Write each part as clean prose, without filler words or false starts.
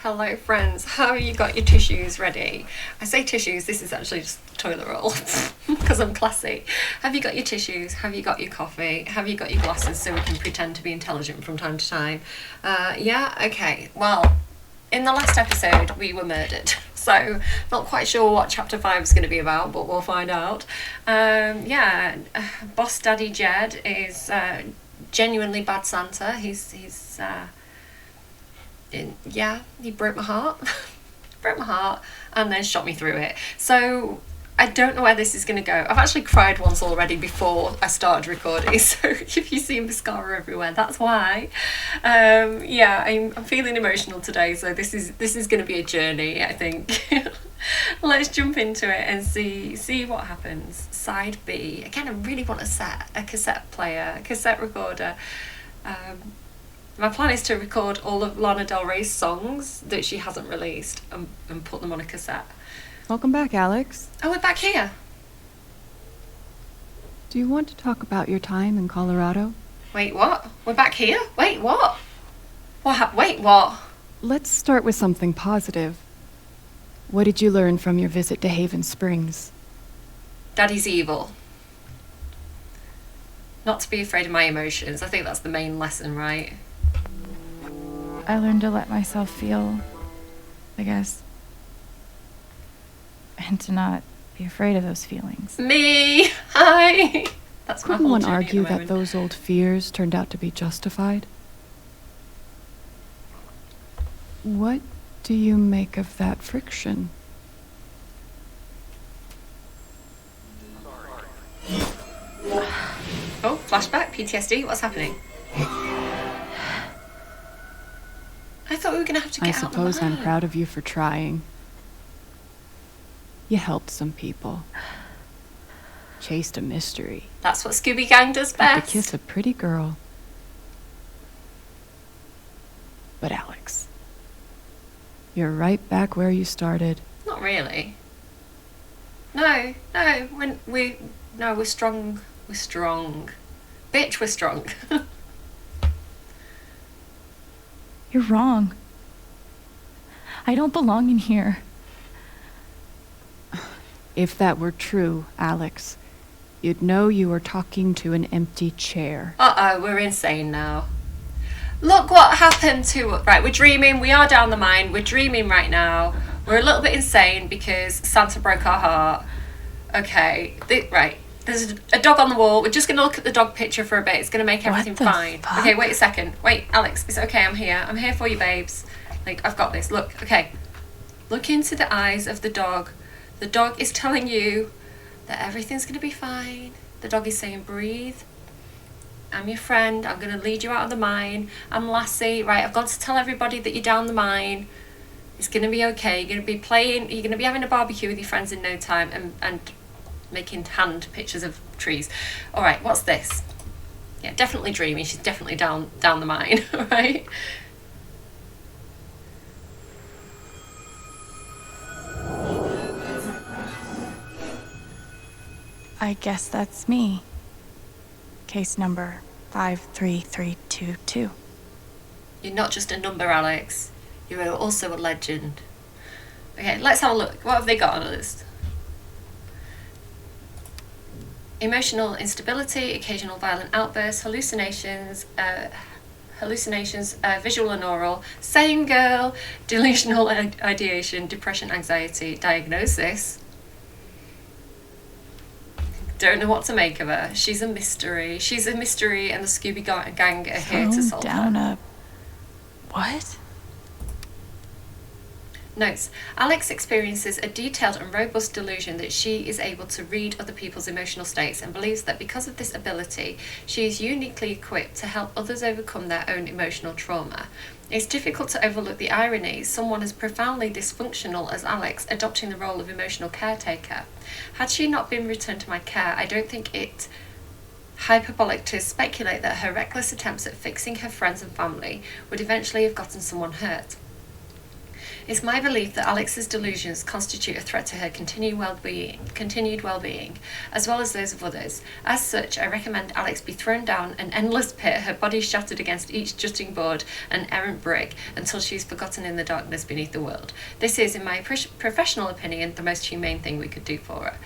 Hello friends, have you got your tissues ready? I say tissues, this is actually just toilet roll because I'm classy. Have you got your tissues? Have you got your coffee? Have you got your glasses so we can pretend to be intelligent from time to time? Yeah, okay. Well, in the last episode we were murdered, so not quite sure what chapter 5 is going to be about, but we'll find out. Boss Daddy Jed is genuinely bad Santa. He broke my heart. Broke my heart and then shot me through it. So I don't know where this is going to go. I've actually cried once already before I started recording, so if you see mascara everywhere, that's why. I'm feeling emotional today, so this is going to be a journey, I think. Let's jump into it and see what happens. Side B. Again, I really want a cassette player, a cassette recorder. My plan is to record all of Lana Del Rey's songs that she hasn't released and put them on a cassette. Welcome back, Alex. Oh, we're back here. Do you want to talk about your time in Colorado? Wait, what? We're back here? Wait, what? Wait, what? Let's start with something positive. What did you learn from your visit to Haven Springs? Daddy's evil. Not to be afraid of my emotions. I think that's the main lesson, right? I learned to let myself feel, I guess. And to not be afraid of those feelings. Me! Hi! That's my Couldn't whole one journey at argue the that moment. those old fears turned out to be justified? What do you make of that friction? Oh, flashback, PTSD, what's happening? I thought we were going to have to I get out suppose of the I'm mud. proud of you for trying. You helped some people. Chased a mystery. That's what Scooby Gang does Got to best. kiss a pretty girl. But Alex, you're right back where you started. Not really. No, we're strong. We're strong. Bitch, we're strong. You're wrong. I don't belong in here. If that were true, Alex, you'd know you were talking to an empty chair. Uh-oh, we're insane now. Look what happened to... Right, we're dreaming. We are down the mine. We're dreaming right now. We're a little bit insane because Santa broke our heart. Okay, right. There's a dog on the wall. We're just going to look at the dog picture for a bit. It's going to make everything the fine. fuck? Okay, wait a second. Wait, Alex, it's okay. I'm here. I'm here for you, babes. Like, I've got this. Look, okay. Look into the eyes of the dog. The dog is telling you that everything's going to be fine. The dog is saying, breathe. I'm your friend. I'm going to lead you out of the mine. I'm Lassie. Right, I've got to tell everybody that you're down the mine. It's going to be okay. You're going to be playing. You're going to be having a barbecue with your friends in no time and making hand pictures of trees. All right, what's this? Yeah, definitely dreaming. She's definitely down the mine, right? I guess that's me. Case number 53322. You're not just a number, Alex. You're also a legend. Okay, let's have a look. What have they got on the list? Emotional instability, occasional violent outbursts, hallucinations, visual and oral, same girl, delusional ideation, depression, anxiety, diagnosis. Don't know what to make of her. She's a mystery. She's a mystery, and the Scooby Gang are here to solve down her. What? Notes. Alex experiences a detailed and robust delusion that she is able to read other people's emotional states and believes that because of this ability, she is uniquely equipped to help others overcome their own emotional trauma. It's difficult to overlook the irony, someone as profoundly dysfunctional as Alex adopting the role of emotional caretaker. Had she not been returned to my care, I don't think it hyperbolic to speculate that her reckless attempts at fixing her friends and family would eventually have gotten someone hurt. It's my belief that Alex's delusions constitute a threat to her continued well-being, as well as those of others. As such, I recommend Alex be thrown down an endless pit, her body shattered against each jutting board and errant brick, until she is forgotten in the darkness beneath the world. This is, in my professional opinion, the most humane thing we could do for her.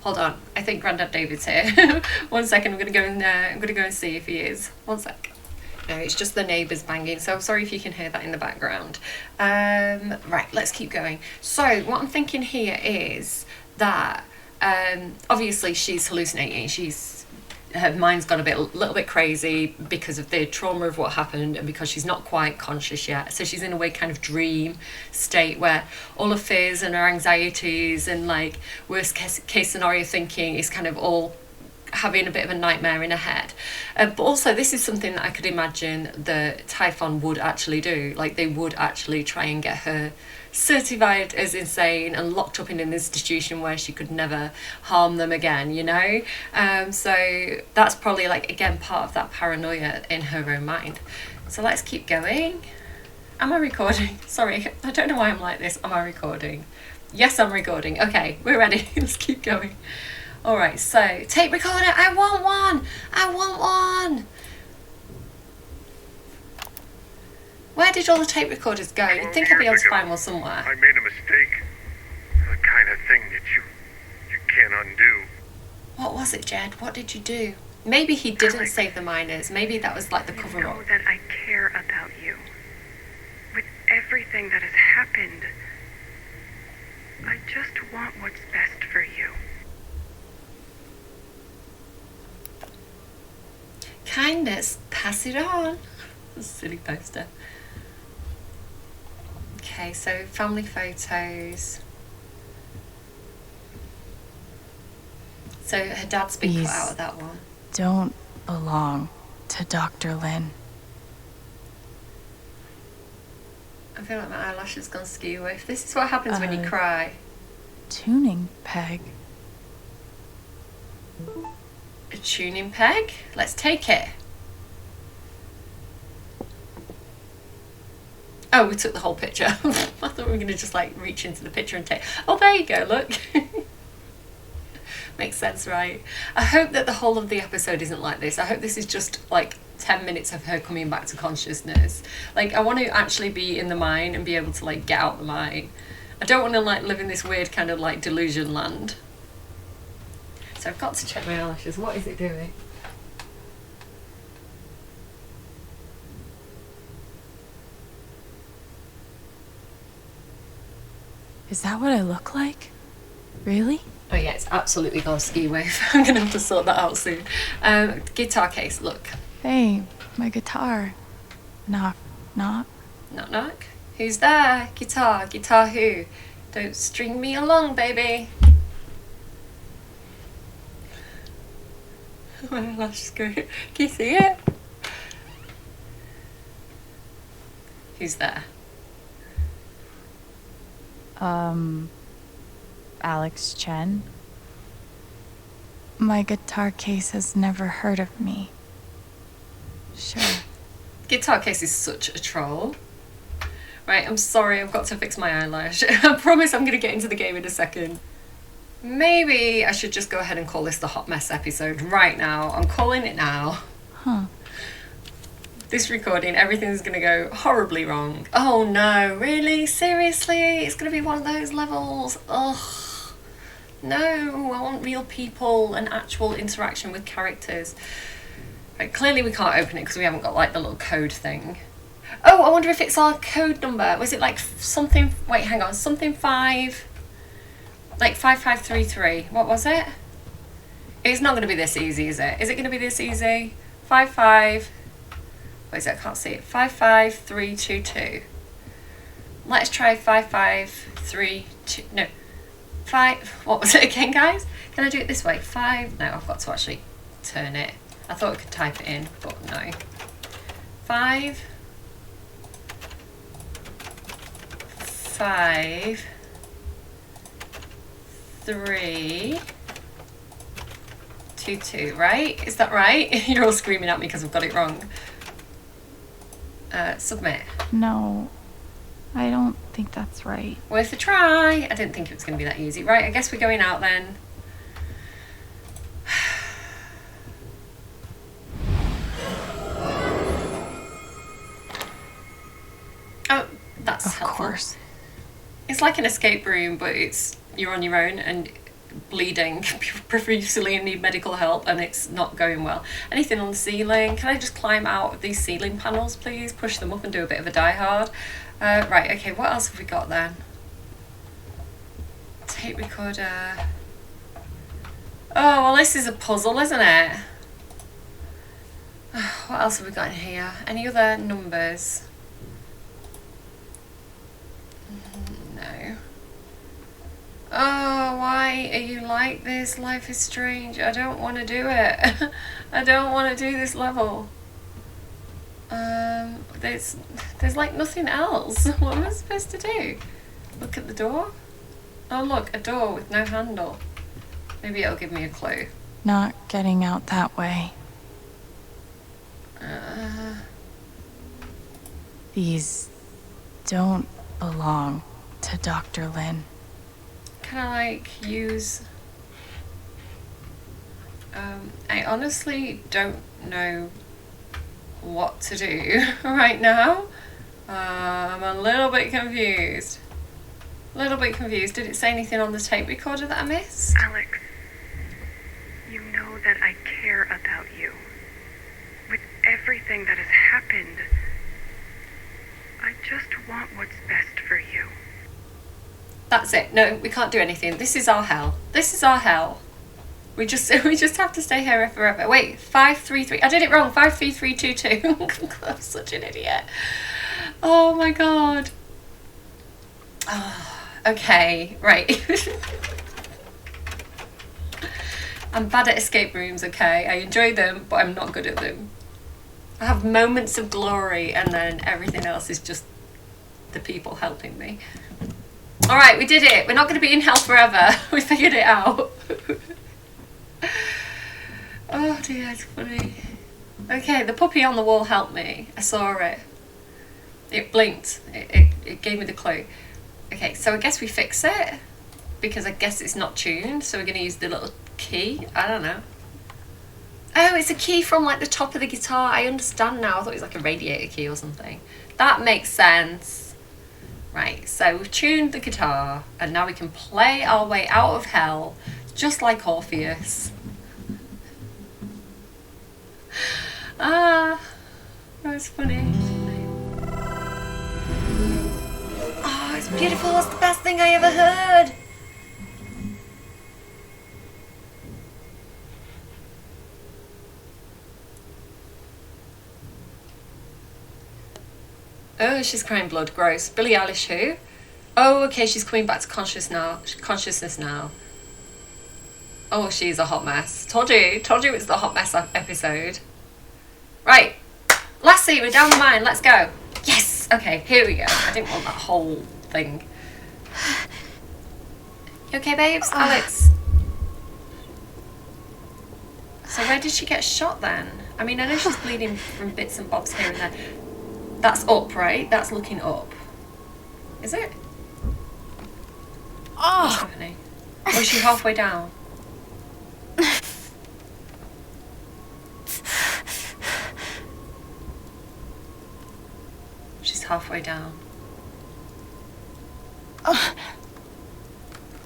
Hold on, I think Grandad David's here. 1 second, I'm gonna go and see if he is. 1 sec. No, it's just the neighbours banging, so I'm sorry if you can hear that in the background. Right, let's keep going. So what I'm thinking here is that obviously she's hallucinating. Her mind's gone a little bit crazy because of the trauma of what happened, and because she's not quite conscious yet. So she's in a way kind of dream state where all her fears and her anxieties and like worst case scenario thinking is kind of all having a bit of a nightmare in her head. But also this is something that I could imagine the Typhon would actually do. Like they would actually try and get her certified as insane and locked up in an institution where she could never harm them again, you know? So that's probably like, again, part of that paranoia in her own mind. So let's keep going. Am I recording? Sorry, I don't know why I'm like this. Am I recording? Yes, I'm recording. Okay, we're ready. Let's keep going. All right, so tape recorder, I want one. I want one. Where did all the tape recorders go? You'd think I'd be able to find one somewhere. I made a mistake. The kind of thing that you can't undo. What was it, Jed? What did you do? Maybe he didn't save the miners. Maybe that was like the cover-up. You know that I care about you. With everything that has happened, I just want what's best for you. Kindness, pass it on. Silly poster. Okay, so family photos. So her dad's been put out of that one. Don't belong to Dr. Lin. I feel like my eyelashes gone skew. If this is what happens when you cry. Tuning peg. A tuning peg? Let's take it. Oh, we took the whole picture. I thought we were going to just like reach into the picture and take... Oh, there you go, look. Makes sense, right? I hope that the whole of the episode isn't like this. I hope this is just like 10 minutes of her coming back to consciousness. Like, I want to actually be in the mine and be able to like get out the mine. I don't want to like live in this weird kind of like delusion land. So I've got to check my eyelashes. What is it doing? Is that what I look like? Really? Oh yeah, it's absolutely gone ski wave. I'm going to have to sort that out soon. Guitar case, look. Hey, my guitar. Knock, knock. Knock knock. Who's there? Guitar. Guitar who? Don't string me along, baby. My eyelashes go. Can you see it? Who's there? Alex Chen. My guitar case has never heard of me. Sure. Guitar case is such a troll. Right, I'm sorry, I've got to fix my eyelash. I promise I'm going to get into the game in a second. Maybe I should just go ahead and call this the Hot Mess episode right now. I'm calling it now. Huh. This recording, everything's going to go horribly wrong. Oh no, really? Seriously? It's going to be one of those levels? Ugh. No, I want real people and actual interaction with characters. Right, clearly we can't open it because we haven't got like the little code thing. Oh, I wonder if it's our code number. Was it like something, wait, hang on, something 5, like 5533. What was it? It's not going to be this easy, is it? Is it going to be this easy? 55, what is it? I can't see it. 55322. Let's try 5532, no. 5, what was it again, guys? Can I do it this way? 5, no, I've got to actually turn it. I thought I could type it in, but no. 5, 5, 3, 2, 2, right? Is that right? You're all screaming at me because I've got it wrong. Submit. No, I don't think that's right. Worth a try. I didn't think it was going to be that easy. Right, I guess we're going out then. Oh, that's Of helpful. course. It's like an escape room, but you're on your own and bleeding profusely and need medical help, and it's not going well. Anything on the ceiling? Can I just climb out of these ceiling panels, please? Push them up and do a bit of a Die Hard. Right, okay, what else have we got then? Tape recorder. Oh, well, this is a puzzle, isn't it? What else have we got in here? Any other numbers? No. Oh, why are you like this? Life is strange. I don't want to do it. I don't want to do this level. There's like nothing else. What am I supposed to do? Look at the door? Oh look, a door with no handle. Maybe it'll give me a clue. Not getting out that way. These don't belong to Dr. Lin. Can I like use... I honestly don't know what to do right now. I'm a little bit confused. Did it say anything on the tape recorder that I missed? Alex, you know that I care about you. With everything that has happened, I just want what's best for you. That's it. No, we can't do anything. This is our hell. We just have to stay here forever. Wait, 533. I did it wrong. 53322. I'm such an idiot. Oh my god. Oh, okay, right. I'm bad at escape rooms, okay? I enjoy them, but I'm not good at them. I have moments of glory, and then everything else is just the people helping me. Alright, we did it. We're not going to be in hell forever. We figured it out. Oh dear, it's funny. Okay, the puppy on the wall helped me. I saw it. It blinked. It gave me the clue. Okay, so I guess we fix it. Because I guess it's not tuned, so we're going to use the little key. I don't know. Oh, it's a key from like the top of the guitar. I understand now. I thought it was like a radiator key or something. That makes sense. Right, so we've tuned the guitar, and now we can play our way out of hell, just like Orpheus. That's funny. Oh, it's beautiful. That's the best thing I ever heard. Oh, she's crying blood. Gross. Billie Eilish who? Oh, okay, she's coming back to consciousness now. Oh, she's a hot mess. Told you it's the hot mess episode. Right. Lassie, we're down the mine. Let's go. Yes. Okay, here we go. I didn't want that whole thing. You okay, babes? Alex? So where did she get shot then? I mean, I know she's bleeding from bits and bobs here and there. That's up, right? That's looking up. Is it? What's happening? Or is she halfway down? She's halfway down.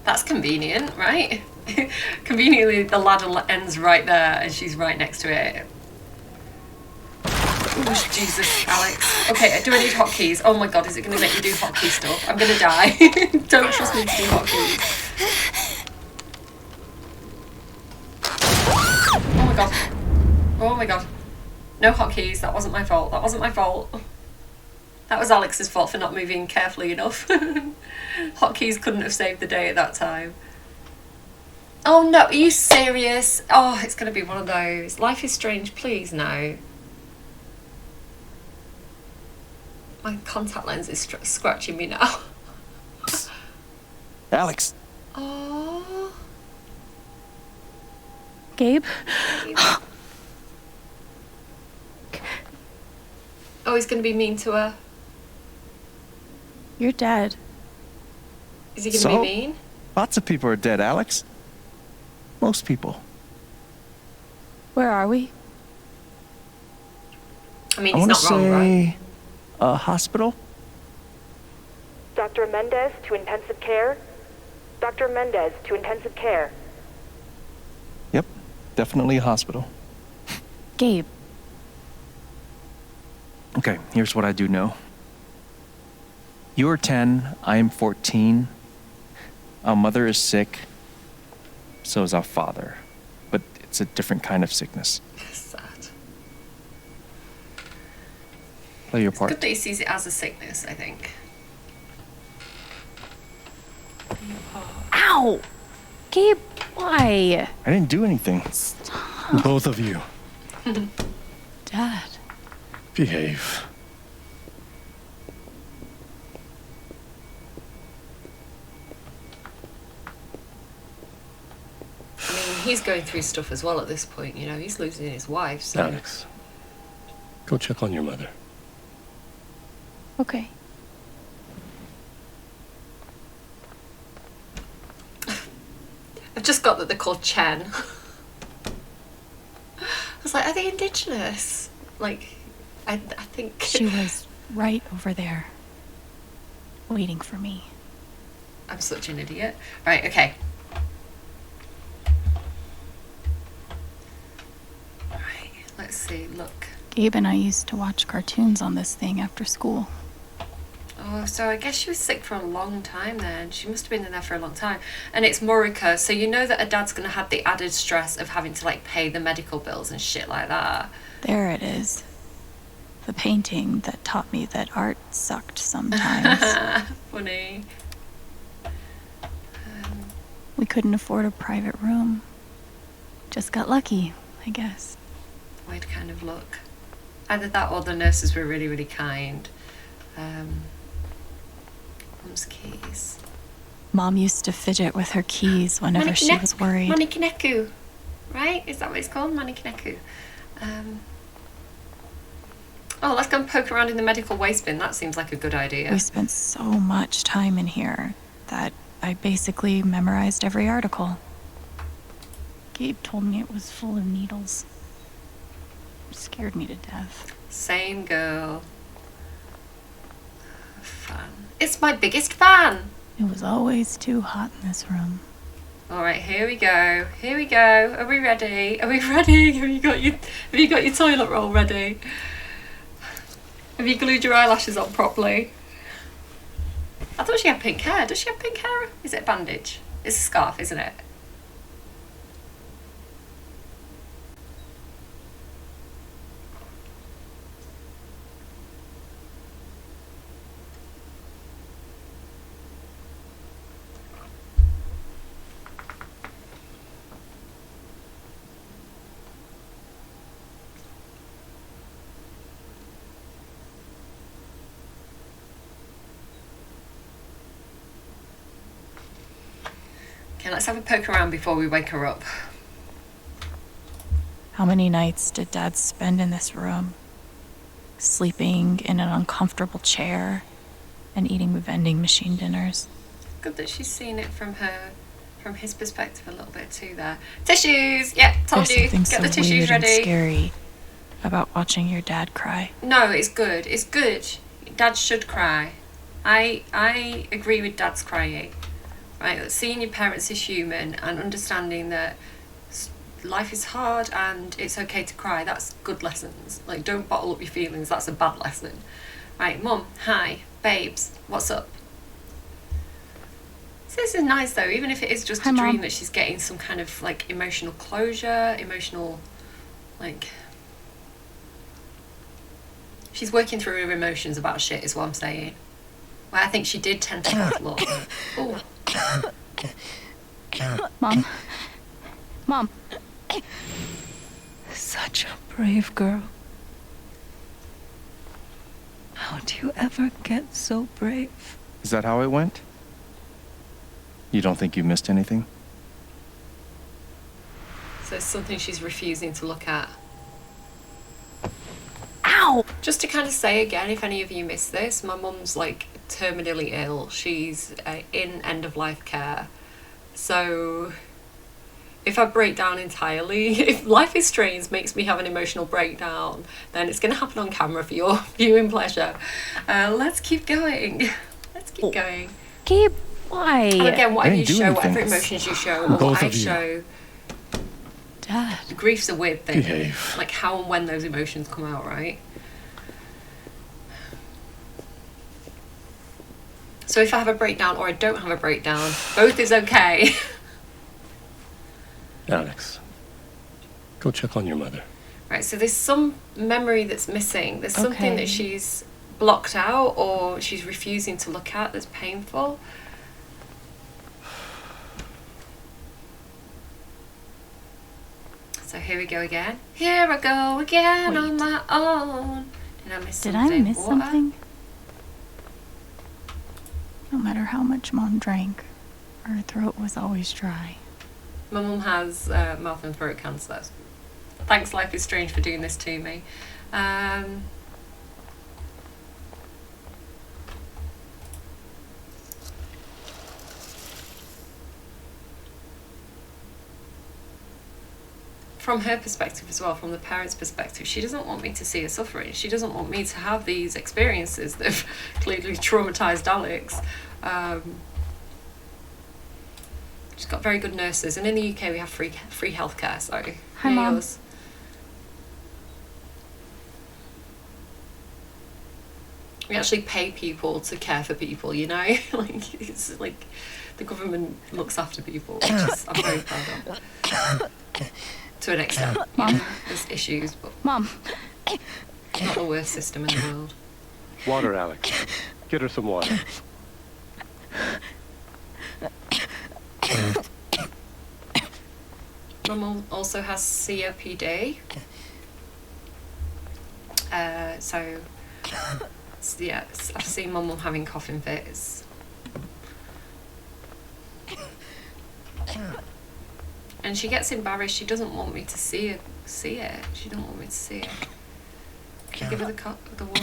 That's convenient, right? Conveniently, the ladder ends right there and she's right next to it. Oh, Jesus, Alex. Okay, do I need hotkeys? Oh my god, is it going to make me do hotkey stuff? I'm going to die. Don't trust me to do hotkeys. Oh my god. Oh my god. No hotkeys. That wasn't my fault. That was Alex's fault for not moving carefully enough. Hotkeys couldn't have saved the day at that time. Oh no, are you serious? Oh, it's going to be one of those. Life is strange, please no. My contact lens is scratching me now. Alex. Oh. Gabe? Oh, he's going to be mean to her. You're dead. Is he going to So? be mean? Lots of people are dead, Alex. Most people. Where are we? I mean, I he's want to not wrong, right? say a hospital. Dr. Mendez to intensive care. Dr. Mendez to intensive care. Yep, definitely a hospital. Gabe. Okay, here's what I do know. You are 10, I am 14. Our mother is sick. So is our father. But it's a different kind of sickness. Sad. Play your Good part. that he sees it as a sickness, I think. Ow! Gabe, why? I didn't do anything. Both of you, Dad. behave. I mean, he's going through stuff as well at this point, you know. He's losing his wife, so... Alex, go check on your mother. Okay. I've just got that they're called Chen. I was like, are they indigenous? Like, I think... She was right over there, waiting for me. I'm such an idiot. Right, okay. Right, let's see, look. Gabe and I used to watch cartoons on this thing after school. Oh, so I guess she was sick for a long time then. She must have been in there for a long time. And it's Murica, so you know that her dad's going to have the added stress of having to, like, pay the medical bills and shit like that. There it is. The painting that taught me that art sucked sometimes. Funny. We couldn't afford a private room. Just got lucky, I guess. Weird kind of look. Either that or the nurses were really, really kind. Mum's keys. Mom used to fidget with her keys whenever she was worried. Manikineku, right? Is that what it's called? Manikineku. Oh, let's go and poke around in the medical waste bin. That seems like a good idea. We spent so much time in here that I basically memorized every article. Gabe told me it was full of needles. It scared me to death. Same girl. Fan. It's my biggest fan. It was always too hot in this room. All right, here we go. Here we go. Are we ready? Are we ready? Have you got your toilet roll ready? Have you glued your eyelashes on properly? I thought she had pink hair. Does she have pink hair? Is it a bandage? It's a scarf, isn't it? Okay, let's have a poke around before we wake her up. How many nights did Dad spend in this room? Sleeping in an uncomfortable chair and eating vending machine dinners. Good that she's seen it from his perspective a little bit too there. Tissues! Yeah, told There's you. something Get so the tissues weird and ready. scary about watching your dad cry. No, it's good. It's good. Dad should cry. I agree with Dad's crying. Right, seeing your parents as human and understanding that life is hard and it's okay to cry, that's good lessons. Like, don't bottle up your feelings, that's a bad lesson. Right, Mum, hi, babes, what's up? So this is nice though, even if it is just Hi, a dream Mom. that she's getting some kind of like emotional closure, like she's working through her emotions about shit is what I'm saying. Well, I think she did tend to have a lot. Oh. Mom. Mom. Such a brave girl. How do you ever get so brave? Is that how it went? You don't think you missed anything? So it's something she's refusing to look at. Ow! Just to kind of say again, if any of you missed this, my mum's like terminally ill. She's in end of life care. So if I break down entirely, if Life is Strange makes me have an emotional breakdown, then it's going to happen on camera for your viewing pleasure. Let's keep going. Let's keep going. Gabe, why? And again, I whatever you didn't do show, whatever anything. emotions you show, or Both what I of you. show, Dad. grief's a weird thing. Behave. Like how and when those emotions come out, right? So if I have a breakdown or I don't have a breakdown, both is okay. Alex, go check on your mother. Right, so there's some memory that's missing. There's something Okay. that she's blocked out or she's refusing to look at that's painful. So here we go again. Here I go again on my own. Did I miss Did something? I miss Water? something? No matter how much Mom drank, her throat was always dry. My mum has mouth and throat cancer. Thanks, Life is Strange, for doing this to me. From her perspective as well, from the parents' perspective, she doesn't want me to see her suffering. She doesn't want me to have these experiences that have clearly traumatized Alex. She's got very good nurses, and in the UK we have free healthcare. So Hi, here Mom. yours. We actually pay people to care for people, you know? Like it's like the government looks after people, which is I'm very proud of. To an extent. You know, there's issues, but Mom, not the worst system in the world. Water, Alex. Get her some water. Mum also has COPD. So yeah, I've seen my mum having coughing fits. And she gets embarrassed. She doesn't want me to see it. She doesn't want me to see it. Can you give her the water?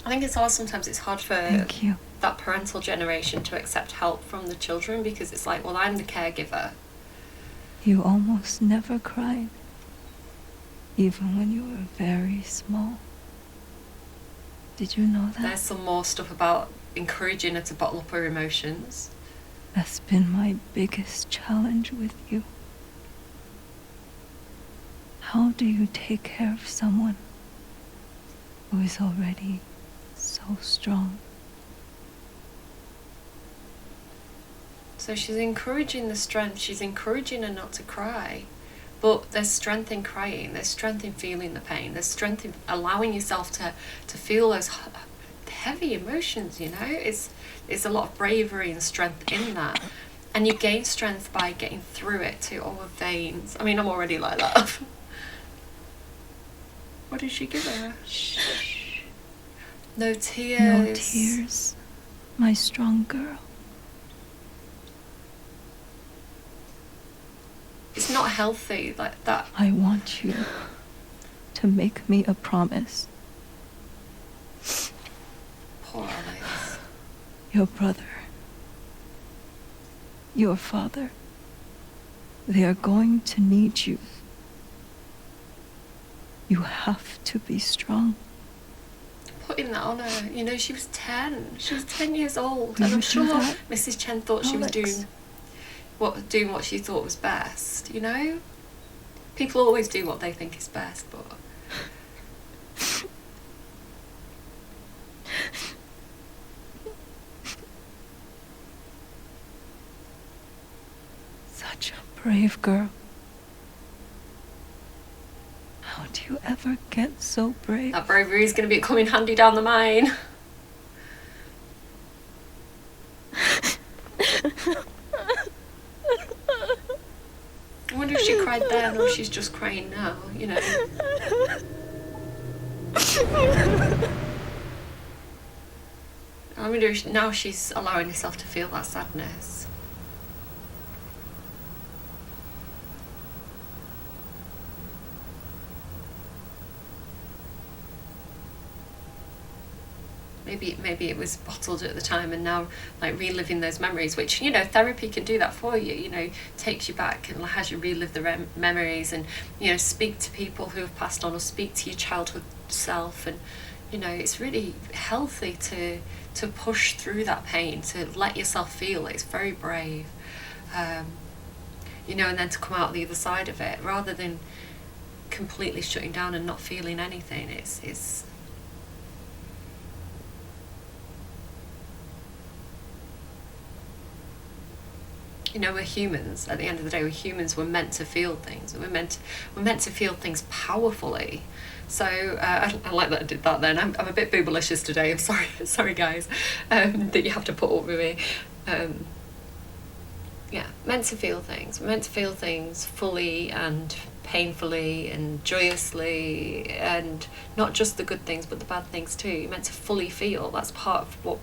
I think it's hard. Sometimes it's hard for Thank you. that parental generation to accept help from the children because it's like, well, I'm the caregiver. You almost never cried, even when you were very small. Did you know that? There's some more stuff about encouraging her to bottle up her emotions. That's been my biggest challenge with you. How do you take care of someone who is already so strong? So she's encouraging the strength. She's encouraging her not to cry. But there's strength in crying. There's strength in feeling the pain. There's strength in allowing yourself to feel those heavy emotions, you know? It's a lot of bravery and strength in that. And you gain strength by getting through it to all the veins. I mean, I'm already like that. What did she give her? Shh. No tears. No tears, my strong girl. It's not healthy like that. I want you to make me a promise. Poor Alex. Your brother, your father, they are going to need you. You have to be strong. Putting that on her. You know, she was 10. She was 10 years old. Do And you I'm do sure that, Mrs. Chen thought she was Alex? doing what she thought was best, you know? People always do what they think is best, but Such a brave girl. How do you ever get so brave? that bravery is going to be coming handy down the mine. I wonder if she cried then or if she's just crying now, you know? Oh, I wonder if now she's allowing herself to feel that sadness. Maybe it was bottled at the time, and now like reliving those memories, which, you know, therapy can do that for you, you know, takes you back and has you relive the memories, and, you know, speak to people who have passed on, or speak to your childhood self. And, you know, it's really healthy to push through that pain, to let yourself feel it. It's very brave, you know, and then to come out the other side of it rather than completely shutting down and not feeling anything. It's you know, we're humans. At the end of the day, we're humans. We're meant to feel things. We're meant to feel things powerfully. So I like that I did that then. I'm a bit boobalicious today. I'm sorry guys, that you have to put up with me. Yeah, meant to feel things. We're meant to feel things fully and painfully and joyously, and not just the good things but the bad things too. You're meant to fully feel. That's part of what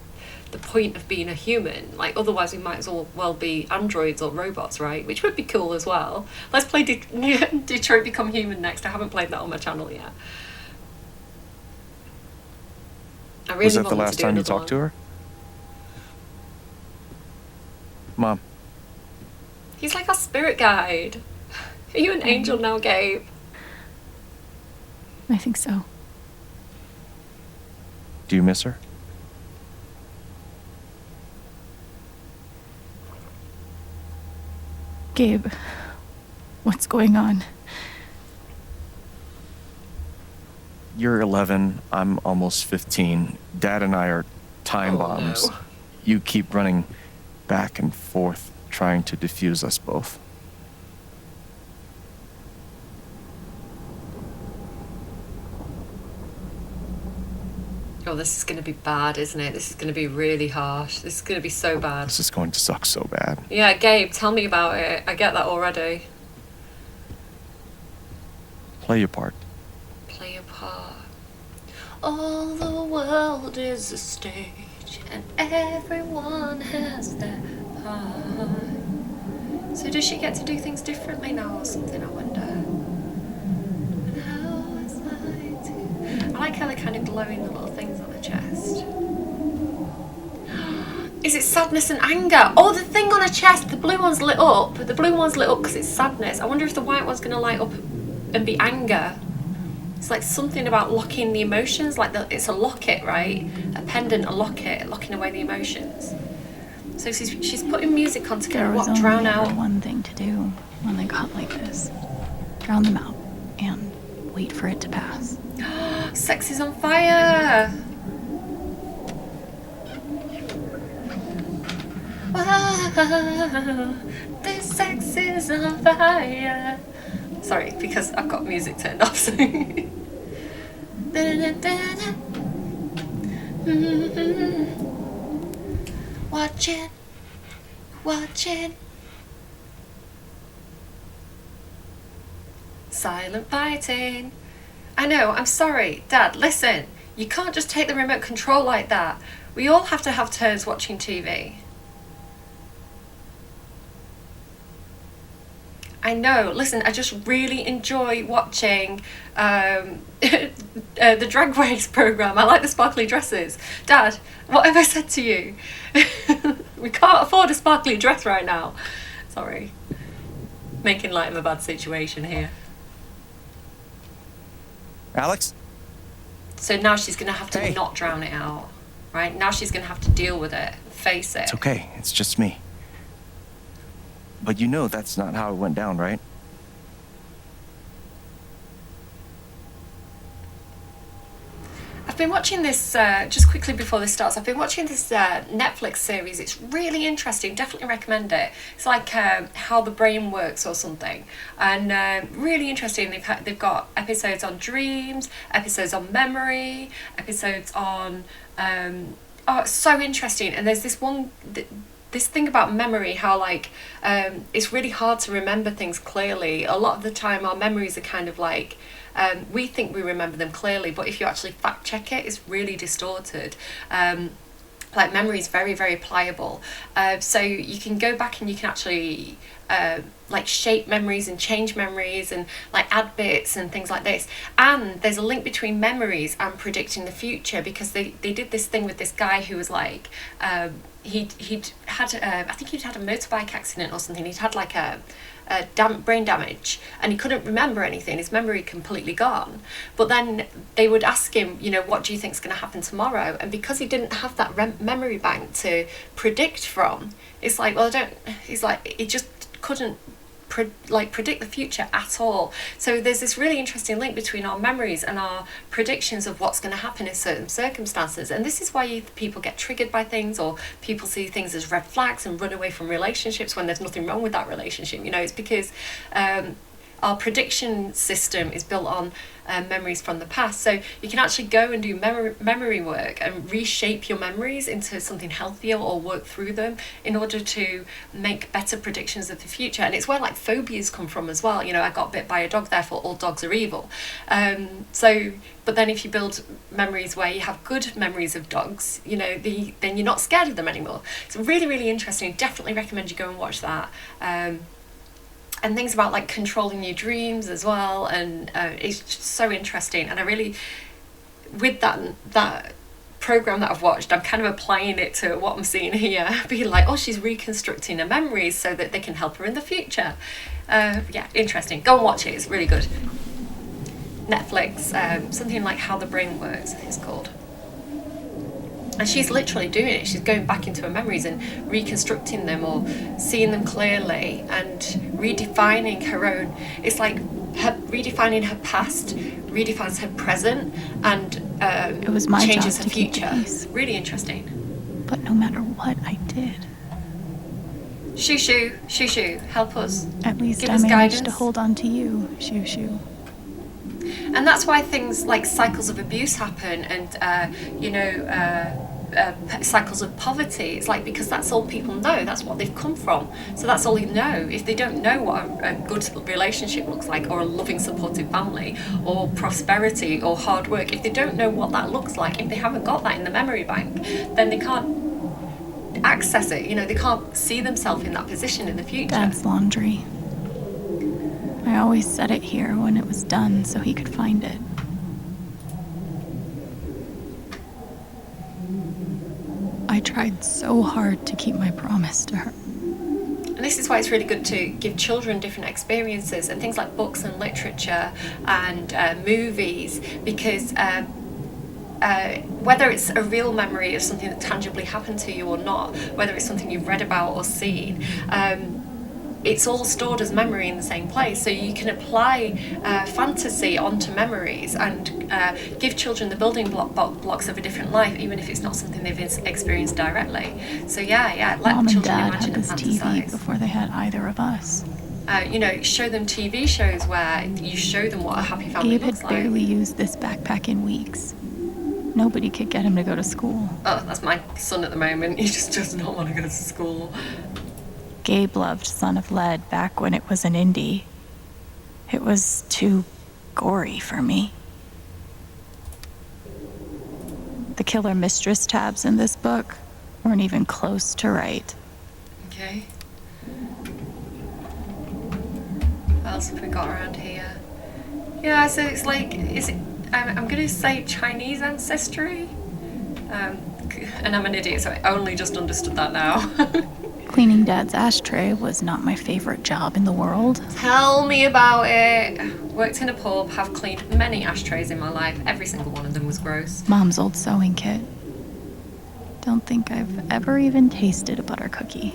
the point of being a human. Like, otherwise we might as well be androids or robots, right? Which would be cool as well. Let's play Detroit Become Human next. I haven't played that on my channel yet. I really Was that the wanted last to do time you another talked to one. her? Mom, He's like our spirit guide. Are you an angel now, Gabe? I think so. do you miss her? Gabe, what's going on? You're 11, I'm almost 15. Dad and I are time bombs. No. You keep running back and forth, trying to defuse us both. Oh, this is going to be bad, isn't it? This is going to be really harsh. This is going to be so bad. This is going to suck so bad. Yeah, Gabe, tell me about it. I get that already. Play your part. Play a part. All the world is a stage, and everyone has their part. So does she get to do things differently now or something, I wonder? And how is I to... I like how they're kind of glowing the little things on the chest. Is it sadness and anger? Oh, the thing on her chest, the blue one's lit up. The blue one's lit up because it's sadness. I wonder if the white one's going to light up and be anger. It's like something about locking the emotions, like it's a locket, right? A pendant, a locket, locking away the emotions. So she's putting music on to kind There of was what, drown only out. ever one thing to do when they got like this. Drown them out and wait for it to pass. Sex is on fire! Whoa, this sex is on fire. Sorry, because I've got music turned off. So. Watching. Silent fighting. I know, I'm sorry. Dad, listen. You can't just take the remote control like that. We all have to have turns watching TV. I know. Listen, I just really enjoy watching the Drag Race programme. I like the sparkly dresses. Dad, what have I said to you? We can't afford a sparkly dress right now. Sorry. Making light of a bad situation here. Alex? So now she's going to have to Hey. not drown it out. Right? Now she's going to have to deal with it. Face it. It's okay. It's just me. But you know that's not how it went down, right? I've been watching this, just quickly before this starts, I've been watching this Netflix series. It's really interesting. Definitely recommend it. It's like How the Brain Works or something. And really interesting. They've got episodes on dreams, episodes on memory, episodes on... oh, it's so interesting. And there's this one... this thing about memory, how like it's really hard to remember things clearly. A lot of the time our memories are kind of like we think we remember them clearly, but if you actually fact check it, it's really distorted. like memory is very, very pliable. So you can go back and you can actually like shape memories and change memories and like add bits and things like this. And there's a link between memories and predicting the future, because they did this thing with this guy who was like he'd had I think he'd had a motorbike accident or something. He'd had like a brain damage, and he couldn't remember anything. His memory completely gone. But then they would ask him, you know, what do you think's going to happen tomorrow? And because he didn't have that memory bank to predict from, it's like, well, he's like, he just couldn't predict the future at all. So there's this really interesting link between our memories and our predictions of what's going to happen in certain circumstances. And this is why people get triggered by things, or people see things as red flags and run away from relationships when there's nothing wrong with that relationship. You know, it's because our prediction system is built on memories from the past. So you can actually go and do memory work and reshape your memories into something healthier, or work through them in order to make better predictions of the future. And it's where like phobias come from as well. You know, I got bit by a dog, therefore all dogs are evil. But then if you build memories where you have good memories of dogs, you know, then you're not scared of them anymore. It's really, really interesting. Definitely recommend you go and watch that. And things about like controlling your dreams as well, and it's just so interesting. And I really, with that program that I've watched, I'm kind of applying it to what I'm seeing here, being like, oh, she's reconstructing her memories so that they can help her in the future. Yeah, interesting. Go and watch it. It's really good. Netflix, something like How the Brain Works, I think it's called. And she's literally doing it. She's going back into her memories and reconstructing them, or seeing them clearly, and redefining her own. It's like redefining her past, redefines her present, and it was my changes job her to keep the future. peace. Really interesting. But no matter what I did, Shoo, help us. at least Give I us managed guidance. to hold on to you, Shoo. And that's why things like cycles of abuse happen, and cycles of poverty. It's like, because that's all people know, that's what they've come from, so that's all they know. If they don't know what a good relationship looks like, or a loving supportive family, or prosperity, or hard work, if they don't know what that looks like, if they haven't got that in the memory bank, then they can't access it. You know, they can't see themselves in that position in the future. Dad's laundry. I always set it here when it was done so he could find it. I tried so hard to keep my promise to her. And this is why it's really good to give children different experiences, and things like books and literature and movies, because whether it's a real memory of something that tangibly happened to you or not, whether it's something you've read about or seen, it's all stored as memory in the same place. So you can apply fantasy onto memories, and give children the building blocks of a different life, even if it's not something they've experienced directly. So let Mom and children Dad imagine had this and TV fantasize. before they had either of us. Show them TV shows where you show them what a happy family Gabe looks had like. barely used this backpack in weeks. Nobody could get him to go to school. Oh, that's my son at the moment. He just does not want to go to school. Gabe loved Son of Lead back when it was an indie. It was too gory for me. The killer mistress tabs in this book weren't even close to right. Okay. What else have we got around here? Yeah, so it's like, I'm going to say Chinese ancestry. And I'm an idiot, so I only just understood that now. Cleaning Dad's ashtray was not my favorite job in the world. Tell me about it. Worked in a pub, have cleaned many ashtrays in my life. Every single one of them was gross. Mom's old sewing kit. Don't think I've ever even tasted a butter cookie.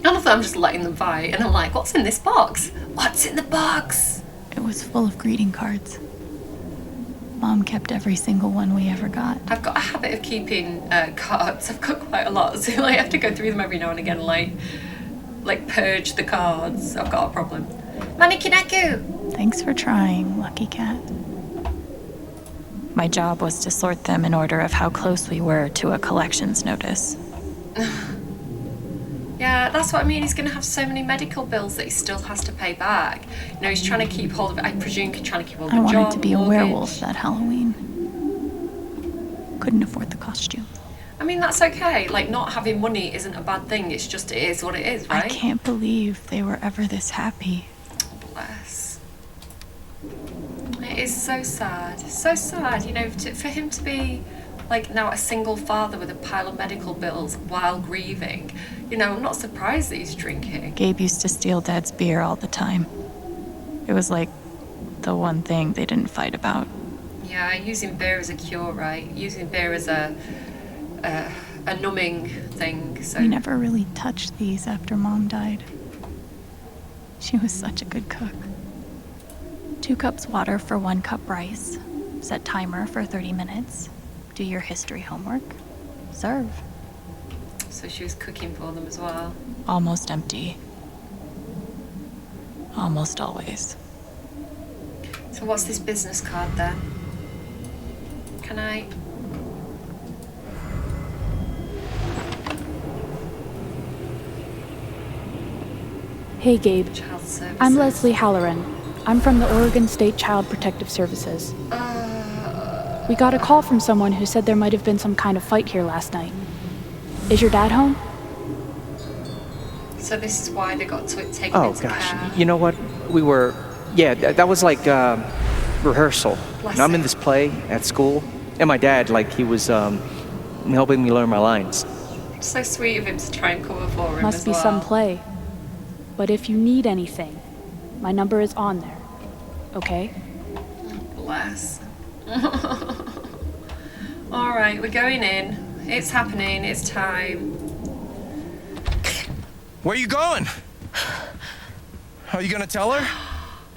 None of them, I'm just letting them fight, and I'm like, what's in this box? What's in the box? It was full of greeting cards. Mom kept every single one we ever got. I've got a habit of keeping cards. I've got quite a lot, so I have to go through them every now and again, like purge the cards. I've got a problem. Manikinaku! Thanks for trying, Lucky Cat. My job was to sort them in order of how close we were to a collections notice. Yeah, that's what I mean. He's going to have so many medical bills that he still has to pay back. You know, he's trying to keep hold of it. I presume he's trying to keep hold of I a job, wanted to be a mortgage. werewolf that Halloween. Couldn't afford the costume. I mean, that's okay. Like, not having money isn't a bad thing. It's just, it is what it is, right? I can't believe they were ever this happy. Bless. It is so sad. So sad, you know, for him to be, like, now a single father with a pile of medical bills while grieving. You know, I'm not surprised that he's drinking. Gabe used to steal Dad's beer all the time. It was like the one thing they didn't fight about. Yeah, using beer as a cure, right? Using beer as a numbing thing. So We never really touched these after Mom died. She was such a good cook. 2 cups water for 1 cup rice. Set timer for 30 minutes. Do your history homework. Serve. So she was cooking for them as well. Almost empty. Almost always. So what's this business card then? Can I? Hey, Gabe. Child services. I'm Leslie Halloran. I'm from the Oregon State Child Protective Services. We got a call from someone who said there might have been some kind of fight here last night. Is your dad home? So this is why they got taken Oh, into gosh. care. You know what? We were... Yeah, that was like rehearsal. Bless And I'm in him. this play at school, and my dad, like, he was helping me learn my lines. It's so sweet of him to try and cover for him Must as be well. some play. But if you need anything, my number is on there. Okay? Bless. All right, we're going in. It's happening. It's time. Where you going? Are you gonna tell her?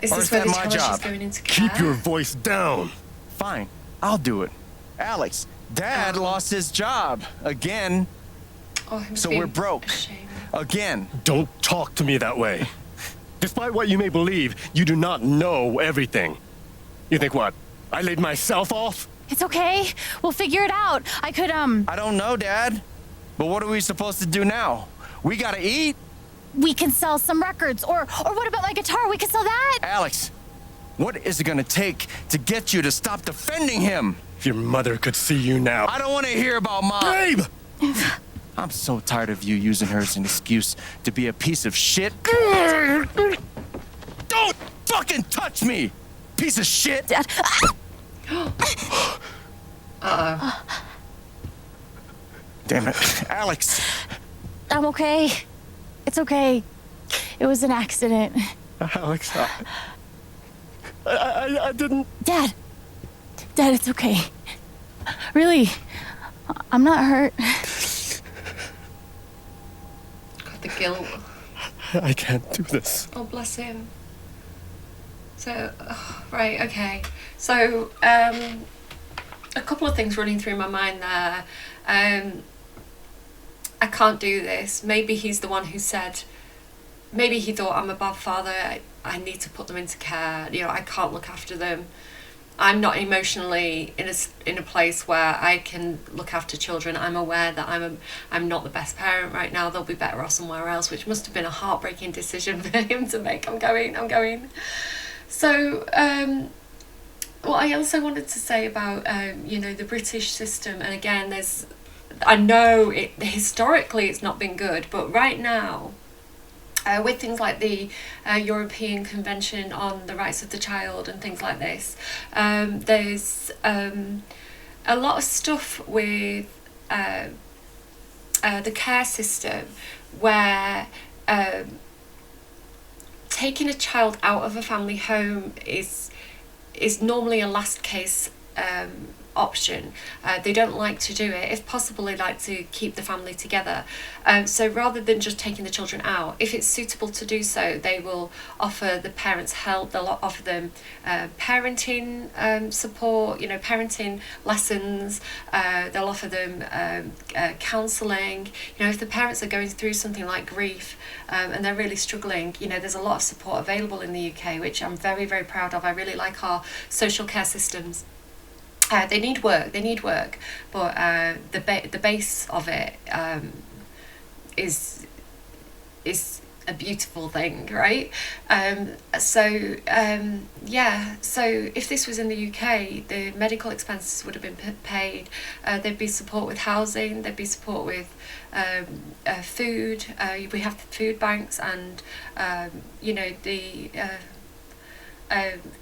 Is Or this is where that they my tell her she's job? going into care? Keep your voice down. Fine, I'll do it. Alex, Dad lost his job again. Oh, he must So be we're broke. ashamed. Again. Don't talk to me that way. Despite what you may believe, you do not know everything. You think what? I laid myself off? It's okay. We'll figure it out. I could, I don't know, Dad. But what are we supposed to do now? We gotta eat. we can sell some records. Or what about my guitar? We could sell that. Alex, what is it gonna take to get you to stop defending him? If your mother could see you now. I don't want to hear about Mom. Babe! I'm so tired of you using her as an excuse to be a piece of shit. Don't fucking touch me, piece of shit. Dad. Damn it, Alex. I'm okay. It's okay. It was an accident. Alex, I didn't... Dad, it's okay. Really, I'm not hurt. God, the guilt. I can't do this. Oh, bless him. So, right, okay. So, a couple of things running through my mind there. I can't do this. Maybe he's the one who said, maybe he thought, I'm a bad father, I need to put them into care, you know, I can't look after them. I'm not emotionally in a place where I can look after children. I'm aware that I'm not the best parent right now. They'll be better off somewhere else, which must have been a heartbreaking decision for him to make. I'm going. So, what I also wanted to say about, the British system, and again, I know historically it's not been good, but right now, with things like the European Convention on the Rights of the Child and things like this, there's a lot of stuff with the care system where taking a child out of a family home is normally a last case option. They don't like to do it. If possible, they like to keep the family together. So rather than just taking the children out, if it's suitable to do so, they will offer the parents help. They'll offer them parenting support, parenting lessons. They'll offer them counselling. If the parents are going through something like grief and they're really struggling, there's a lot of support available in the UK, which I'm very, very proud of. I really like our social care systems. They need work, but the base of it is a beautiful thing, right? So if this was in the UK, the medical expenses would have been paid. There'd be support with housing, there'd be support with food. We have the food banks and the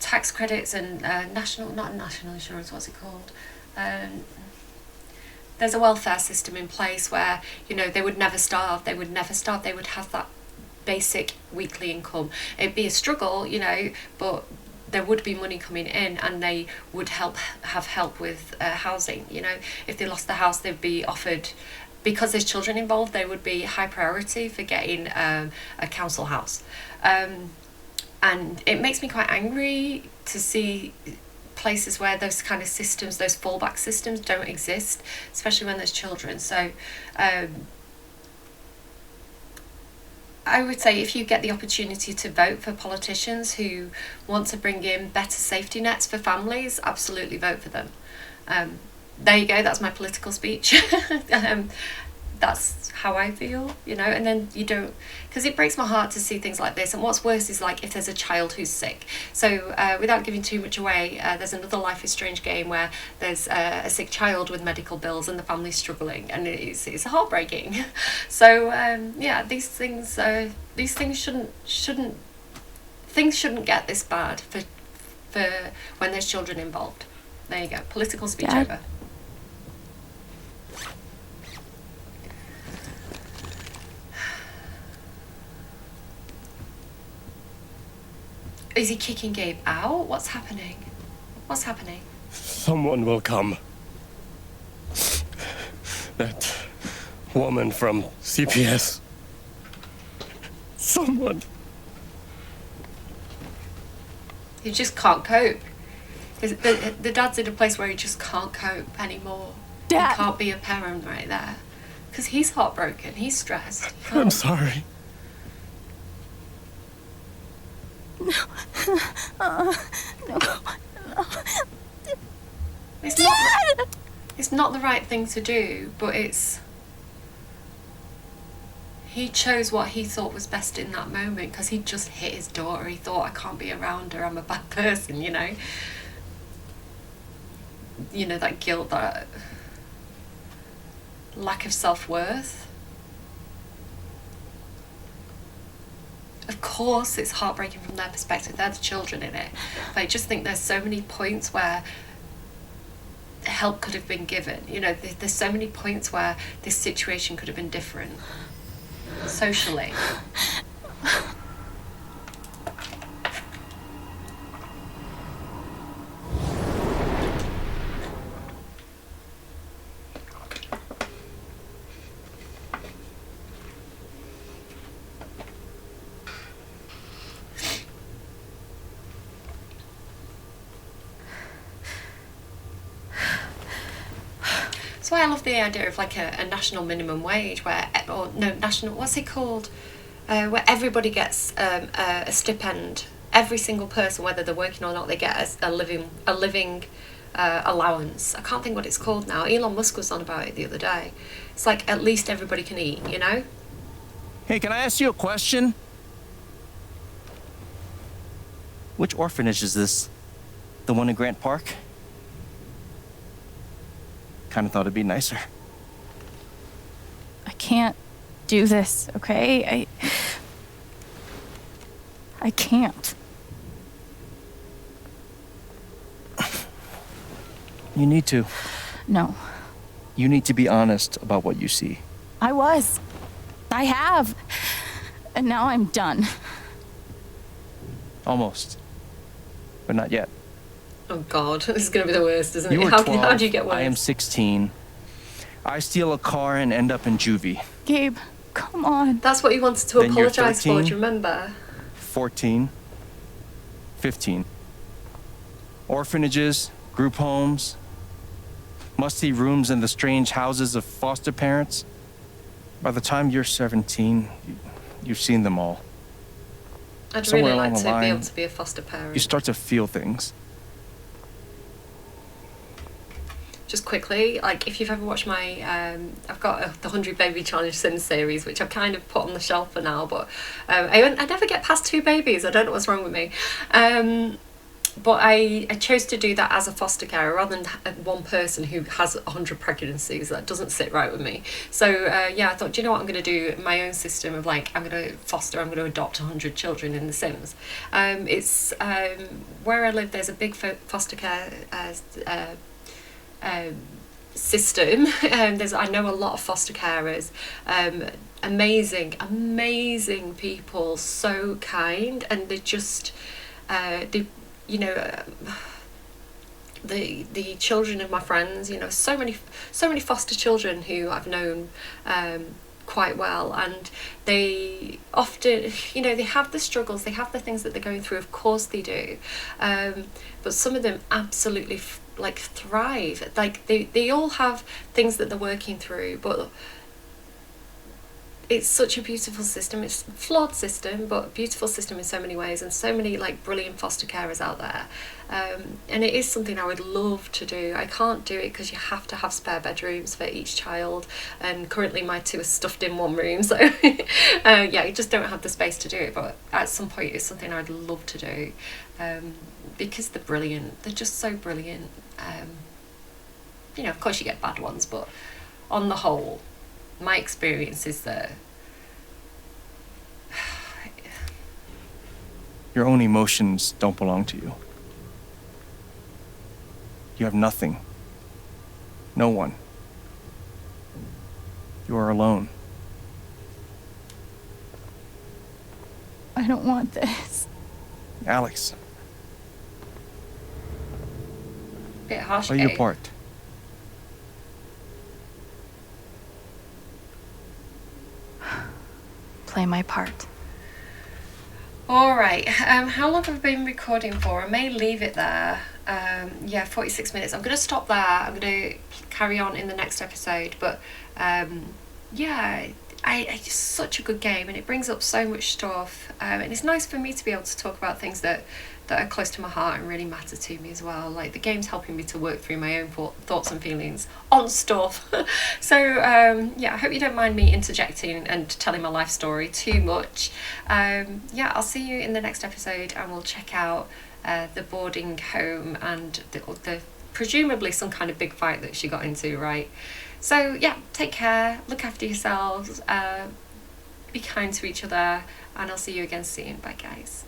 tax credits and not national insurance, what's it called? There's a welfare system in place where, they would never starve, they would have that basic weekly income. It'd be a struggle, but there would be money coming in, and they would have help with housing. If they lost the house, they'd be offered, because there's children involved, they would be high priority for getting a council house. And it makes me quite angry to see places where those kind of systems, those fallback systems, don't exist, especially when there's children. So I would say, if you get the opportunity to vote for politicians who want to bring in better safety nets for families, absolutely vote for them. There you go, that's my political speech. That's how I feel, and then you don't, because it breaks my heart to see things like this. And what's worse is, like, if there's a child who's sick. So without giving too much away, there's another Life is Strange game where there's a sick child with medical bills and the family's struggling, and it's heartbreaking. So these things shouldn't get this bad for when there's children involved. There you go, political speech Dad? over. Is he kicking Gabe out? What's happening? Someone will come. That woman from CPS. Someone. He just can't cope. The dad's in a place where he just can't cope anymore. Dad! He can't be a parent right there. Because he's heartbroken, he's stressed. I'm sorry. No. It's not the right thing to do, but he chose what he thought was best in that moment, because he just hit his daughter. He thought, I can't be around her, I'm a bad person, that guilt, that lack of self-worth. Of course it's heartbreaking from their perspective, they're the children in it. But I just think there's so many points where help could have been given. There's so many points where this situation could have been different socially. That's why I love the idea of like a national minimum wage what's it called? Where everybody gets a stipend. Every single person, whether they're working or not, they get a living allowance. I can't think what it's called now. Elon Musk was on about it the other day. It's like, at least everybody can eat, Hey, can I ask you a question? Which orphanage is this? The one in Grant Park? Kind of thought it'd be nicer. I can't do this, okay? I can't. You need to. No. You need to be honest about what you see. I was. I have. And now I'm done. Almost. But not yet. Oh God, this is going to be the worst, isn't You it? were How 12, do you get worse? I am 16. I steal a car and end up in juvie. Gabe, come on. That's what you wanted to Then you're apologise for, 13. do you remember? 14. 15. Orphanages, group homes, musty rooms in the strange houses of foster parents. By the time you're 17, you've seen them all. I'd Somewhere really along like the to be line, able to be a foster parent. You start to feel things. just quickly, like if you've ever watched my, I've got the 100 Baby Challenge Sims series, which I've kind of put on the shelf for now, but I never get past 2 babies. I don't know what's wrong with me. But I chose to do that as a foster carer rather than one person who has 100 pregnancies. That doesn't sit right with me. So yeah, I thought, do you know what, I'm going to do my own system of like, I'm going to adopt 100 children in The Sims. It's where I live, there's a big foster care system. I know a lot of foster carers, amazing people, so kind, and they just the children of my friends, so many foster children who I've known quite well, and they often, they have the struggles, they have the things that they're going through, of course they do, but some of them absolutely thrive. Like they all have things that they're working through, but it's such a beautiful system. It's a flawed system, but a beautiful system in so many ways, and so many brilliant foster carers out there. And it is something I would love to do. I can't do it because you have to have spare bedrooms for each child, and currently my 2 are stuffed in one room, so yeah, you just don't have the space to do it. But at some point it's something I'd love to do, because they're brilliant. They're just so brilliant. Of course you get bad ones, but on the whole, my experience is that Your own emotions don't belong to you. You have nothing. No one. You are alone. I don't want this. Alex, bit harsh. play your part. Play my part. All right. How long have I been recording for? I may leave it there. Yeah, 46 minutes. I'm going to stop there. I'm going to carry on in the next episode. But yeah, it's such a good game, and it brings up so much stuff. And it's nice for me to be able to talk about things that are close to my heart and really matter to me as well. Like, the game's helping me to work through my own thoughts and feelings on stuff. So yeah, I hope you don't mind me interjecting and telling my life story too much. Yeah, I'll see you in the next episode, and we'll check out the boarding home and the presumably some kind of big fight that she got into, right? So yeah, take care, look after yourselves, be kind to each other, and I'll see you again soon. Bye guys.